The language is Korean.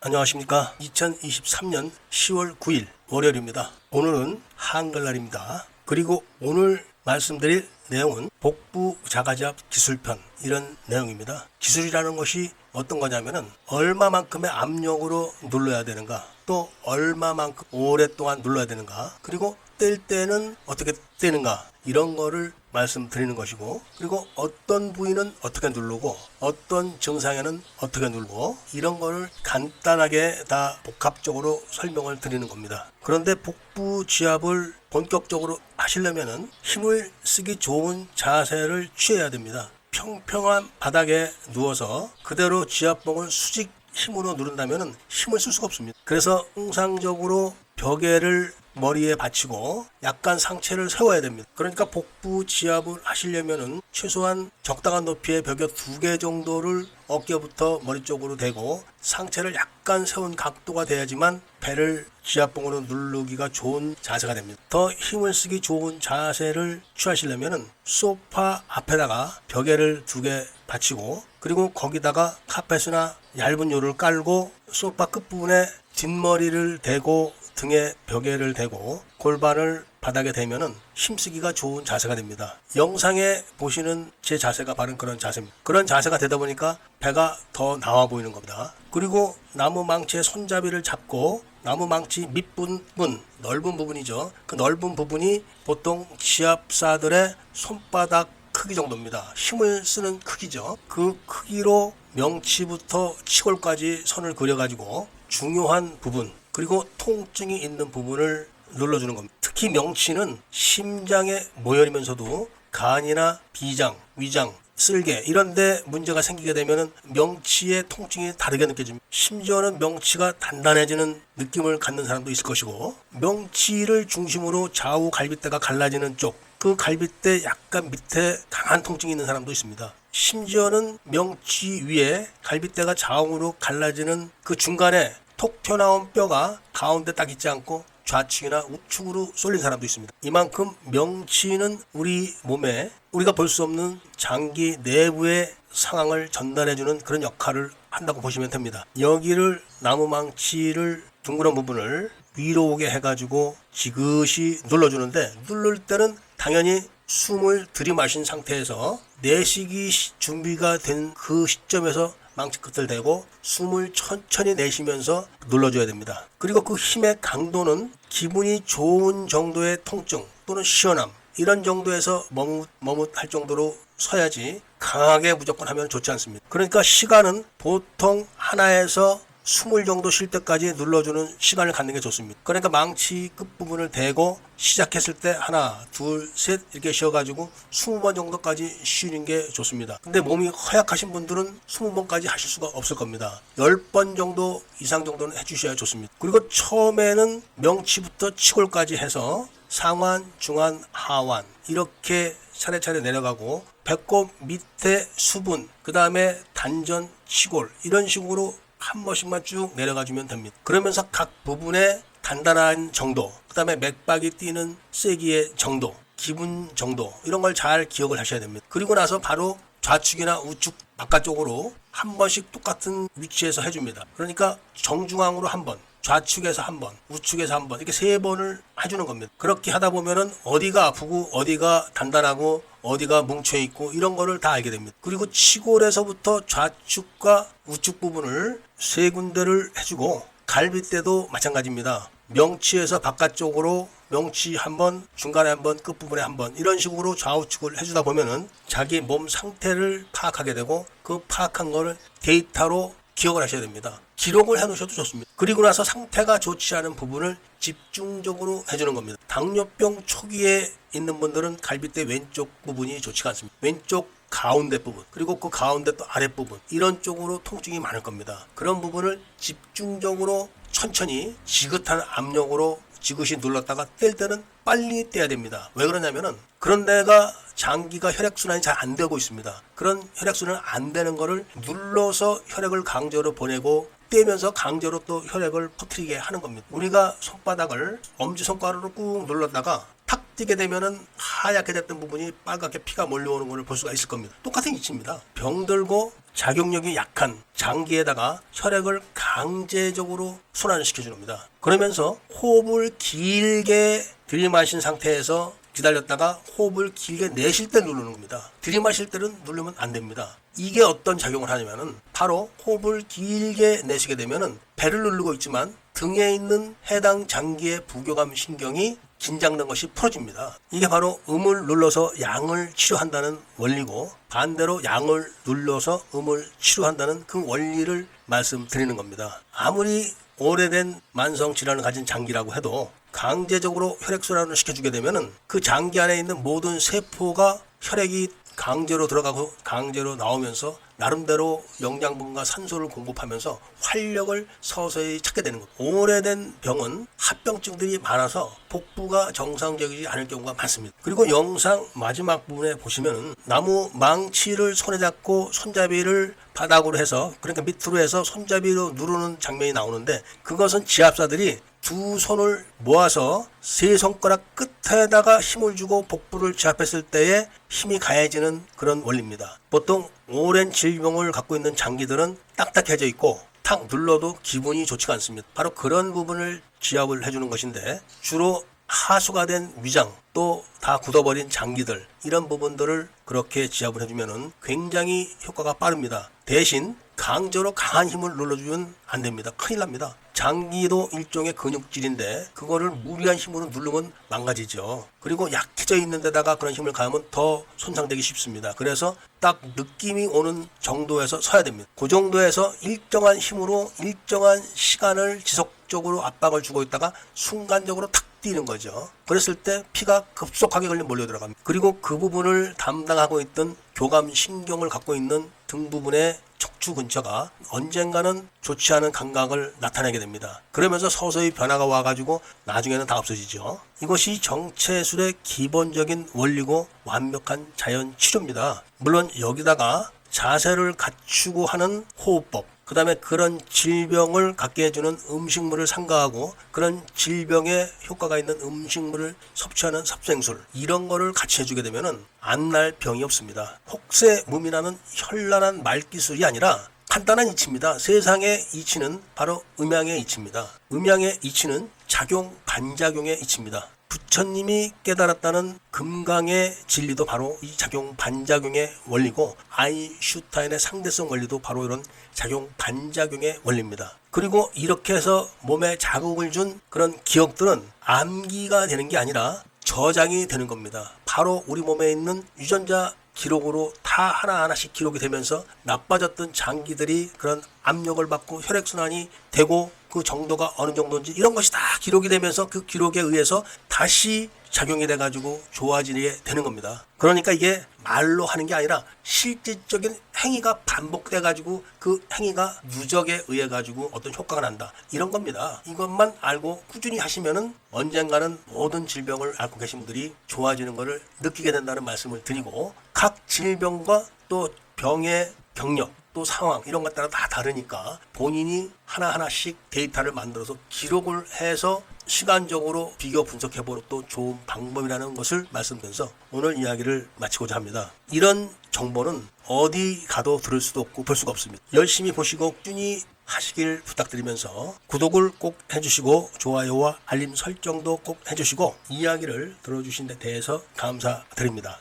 안녕하십니까. 2023년 10월 9일 월요일입니다. 오늘은 한글날입니다. 그리고 오늘 말씀드릴 내용은 복부 자가지압 기술편 이런 내용입니다. 기술이라는 것이 어떤 거냐면은 얼마만큼의 압력으로 눌러야 되는가, 또 얼마만큼 오랫동안 눌러야 되는가, 그리고 뗄 때는 어떻게 떼는가, 이런 거를 말씀드리는 것이고, 그리고 어떤 부위는 어떻게 누르고 어떤 증상에는 어떻게 누르고, 이런 거를 간단하게 다 복합적으로 설명을 드리는 겁니다. 그런데 복부 지압을 본격적으로 하시려면은 힘을 쓰기 좋은 자세를 취해야 됩니다. 평평한 바닥에 누워서 그대로 지압봉을 수직 힘으로 누른다면은 힘을 쓸 수가 없습니다. 그래서 통상적으로 벽에를 머리에 받치고 약간 상체를 세워야 됩니다. 그러니까 복부 지압을 하시려면은 최소한 적당한 높이의 벽에 2개 정도를 어깨부터 머리 쪽으로 대고 상체를 약간 세운 각도가 돼야지만 배를 지압봉으로 누르기가 좋은 자세가 됩니다. 더 힘을 쓰기 좋은 자세를 취하시려면은 소파 앞에다가 벽에를 2개 받치고, 그리고 거기다가 카펫이나 얇은 요를 깔고 소파 끝부분에 뒷머리를 대고 등에 벽에를 대고 골반을 바닥에 대면은 힘쓰기가 좋은 자세가 됩니다. 영상에 보시는 제 자세가 바로 그런 자세입니다. 그런 자세가 되다 보니까 배가 더 나와 보이는 겁니다. 그리고 나무 망치의 손잡이를 잡고 나무 망치 밑부분, 넓은 부분이죠. 그 넓은 부분이 보통 지압사들의 손바닥 크기 정도입니다. 힘을 쓰는 크기죠. 그 크기로 명치부터 치골까지 선을 그려가지고 중요한 부분, 그리고 통증이 있는 부분을 눌러주는 겁니다. 특히 명치는 심장의 모혈이면서도 간이나 비장, 위장, 쓸개 이런 데 문제가 생기게 되면 명치의 통증이 다르게 느껴집니다. 심지어는 명치가 단단해지는 느낌을 갖는 사람도 있을 것이고, 명치를 중심으로 좌우 갈비뼈가 갈라지는 쪽, 그 갈비뼈 약간 밑에 강한 통증이 있는 사람도 있습니다. 심지어는 명치 위에 갈비뼈가 좌우로 갈라지는 그 중간에 톡 튀어나온 뼈가 가운데 딱 있지 않고 좌측이나 우측으로 쏠린 사람도 있습니다. 이만큼 명치는 우리 몸에 우리가 볼 수 없는 장기 내부의 상황을 전달해주는 그런 역할을 한다고 보시면 됩니다. 여기를 나무망치를 둥그런 부분을 위로 오게 해가지고 지그시 눌러주는데, 누를 때는 당연히 숨을 들이마신 상태에서 내쉬기 준비가 된 그 시점에서 망치 끝을 대고 숨을 천천히 내쉬면서 눌러줘야 됩니다. 그리고 그 힘의 강도는 기분이 좋은 정도의 통증 또는 시원함, 이런 정도에서 머뭇할 정도로 서야지 강하게 무조건 하면 좋지 않습니다. 그러니까 시간은 보통 하나에서 20 정도 쉴 때까지 눌러주는 시간을 갖는 게 좋습니다. 그러니까 망치 끝부분을 대고 시작했을 때 하나, 둘, 셋 이렇게 쉬어가지고 20번 정도까지 쉬는 게 좋습니다. 근데 몸이 허약하신 분들은 20번까지 하실 수가 없을 겁니다. 10번 정도 이상 정도는 해주셔야 좋습니다. 그리고 처음에는 명치부터 치골까지 해서 상완, 중완, 하완 이렇게 차례차례 내려가고, 배꼽 밑에 수분, 그 다음에 단전, 치골 이런 식으로 한 번씩만 쭉 내려가주면 됩니다. 그러면서 각 부분의 단단한 정도, 그 다음에 맥박이 뛰는 세기의 정도, 기분 정도, 이런 걸 잘 기억을 하셔야 됩니다. 그리고 나서 바로 좌측이나 우측 바깥쪽으로 한 번씩 똑같은 위치에서 해줍니다. 그러니까 정중앙으로 한 번, 좌측에서 한 번, 우측에서 한 번, 이렇게 3번을 해주는 겁니다. 그렇게 하다 보면은 어디가 아프고 어디가 단단하고 어디가 뭉쳐있고 이런 거를 다 알게 됩니다. 그리고 치골에서부터 좌측과 우측 부분을 3군데를 해주고, 갈비뼈도 마찬가지입니다. 명치에서 바깥쪽으로 명치 한 번, 중간에 한 번, 끝부분에 한 번, 이런 식으로 좌우측을 해주다 보면은 자기 몸 상태를 파악하게 되고, 그 파악한 거를 데이터로 기억을 하셔야 됩니다. 기록을 해놓으셔도 좋습니다. 그리고 나서 상태가 좋지 않은 부분을 집중적으로 해주는 겁니다. 당뇨병 초기에 있는 분들은 갈비뼈 왼쪽 부분이 좋지가 않습니다. 왼쪽 가운데 부분, 그리고 그 가운데 또 아랫부분, 이런 쪽으로 통증이 많을 겁니다. 그런 부분을 집중적으로 천천히 지긋한 압력으로 지그시 눌렀다가 뗄 때는 빨리 떼야 됩니다. 왜 그러냐면은 그런 데가 장기가 혈액순환이 잘 안 되고 있습니다. 그런 혈액순환 안 되는 거를 눌러서 혈액을 강제로 보내고 떼면서 강제로 또 혈액을 퍼뜨리게 하는 겁니다. 우리가 손바닥을 엄지손가락으로 꾹 눌렀다가 탁 뛰게 되면은 하얗게 됐던 부분이 빨갛게 피가 몰려오는 것을 볼 수가 있을 겁니다. 똑같은 이치입니다. 병들고 작용력이 약한 장기에다가 혈액을 강제적으로 순환시켜 줍니다. 그러면서 호흡을 길게 들이마신 상태에서 기다렸다가 호흡을 길게 내쉴 때 누르는 겁니다. 들이마실 때는 누르면 안 됩니다. 이게 어떤 작용을 하냐면은 바로 호흡을 길게 내쉬게 되면은 배를 누르고 있지만 등에 있는 해당 장기의 부교감 신경이 긴장된 것이 풀어집니다. 이게 바로 음을 눌러서 양을 치료한다는 원리고, 반대로 양을 눌러서 음을 치료한다는 그 원리를 말씀드리는 겁니다. 아무리 오래된 만성 질환을 가진 장기라고 해도 강제적으로 혈액순환을 시켜주게 되면은 그 장기 안에 있는 모든 세포가 혈액이 강제로 들어가고 강제로 나오면서 나름대로 영양분과 산소를 공급하면서 활력을 서서히 찾게 되는 겁니다. 오래된 병은 합병증들이 많아서 복부가 정상적이지 않을 경우가 많습니다. 그리고 영상 마지막 부분에 보시면 나무 망치를 손에 잡고 손잡이를 바닥으로 해서, 그러니까 밑으로 해서 손잡이로 누르는 장면이 나오는데, 그것은 지압사들이 두 손을 모아서 세 손가락 끝에다가 힘을 주고 복부를 지압했을 때에 힘이 가해지는 그런 원리입니다. 보통 오랜 질병을 갖고 있는 장기들은 딱딱해져 있고 탁 눌러도 기분이 좋지가 않습니다. 바로 그런 부분을 지압을 해주는 것인데, 주로 하수가 된 위장, 또 다 굳어버린 장기들, 이런 부분들을 그렇게 지압을 해주면 굉장히 효과가 빠릅니다. 대신 강제로 강한 힘을 눌러주면 안 됩니다. 큰일 납니다. 장기도 일종의 근육질인데 그거를 무리한 힘으로 누르면 망가지죠. 그리고 약해져 있는 데다가 그런 힘을 가하면 더 손상되기 쉽습니다. 그래서 딱 느낌이 오는 정도에서 서야 됩니다. 그 정도에서 일정한 힘으로 일정한 시간을 지속적으로 압박을 주고 있다가 순간적으로 탁 뛰는 거죠. 그랬을 때 피가 급속하게 몰려 들어갑니다. 그리고 그 부분을 담당하고 있던 교감신경을 갖고 있는 등 부분의 척추 근처가 언젠가는 좋지 않은 감각을 나타내게 됩니다. 그러면서 서서히 변화가 와가지고 나중에는 다 없어지죠. 이것이 정체술의 기본적인 원리고 완벽한 자연 치료입니다. 물론 여기다가 자세를 갖추고 하는 호흡법, 그 다음에 그런 질병을 갖게 해주는 음식물을 삼가하고 그런 질병에 효과가 있는 음식물을 섭취하는 섭생술, 이런 거를 같이 해주게 되면은 안 날 병이 없습니다. 혹세무민하는 현란한 말기술이 아니라 간단한 이치입니다. 세상의 이치는 바로 음양의 이치입니다. 음양의 이치는 작용 반작용의 이치입니다. 부처님이 깨달았다는 금강의 진리도 바로 이 작용 반작용의 원리고, 아인슈타인의 상대성 원리도 바로 이런 작용 반작용의 원리입니다. 그리고 이렇게 해서 몸에 자극을 준 그런 기억들은 암기가 되는 게 아니라 저장이 되는 겁니다. 바로 우리 몸에 있는 유전자 기록으로 다 하나하나씩 기록이 되면서 나빠졌던 장기들이 그런 압력을 받고 혈액순환이 되고 그 정도가 어느 정도인지 이런 것이 다 기록이 되면서 그 기록에 의해서 다시 작용이 돼가지고 좋아지게 되는 겁니다. 그러니까 이게 말로 하는 게 아니라 실질적인 행위가 반복돼가지고 그 행위가 누적에 의해 가지고 어떤 효과가 난다, 이런 겁니다. 이것만 알고 꾸준히 하시면은 언젠가는 모든 질병을 앓고 계신 분들이 좋아지는 것을 느끼게 된다는 말씀을 드리고, 각 질병과 또 병의 경력, 또 상황, 이런 것 따라 다 다르니까 본인이 하나하나씩 데이터를 만들어서 기록을 해서 시간적으로 비교 분석해보는 또 좋은 방법이라는 것을 말씀드려서 오늘 이야기를 마치고자 합니다. 이런 정보는 어디 가도 들을 수도 없고 볼 수가 없습니다. 열심히 보시고 꾸준히 하시길 부탁드리면서 구독을 꼭 해주시고 좋아요와 알림 설정도 꼭 해주시고 이야기를 들어주신 데 대해서 감사드립니다.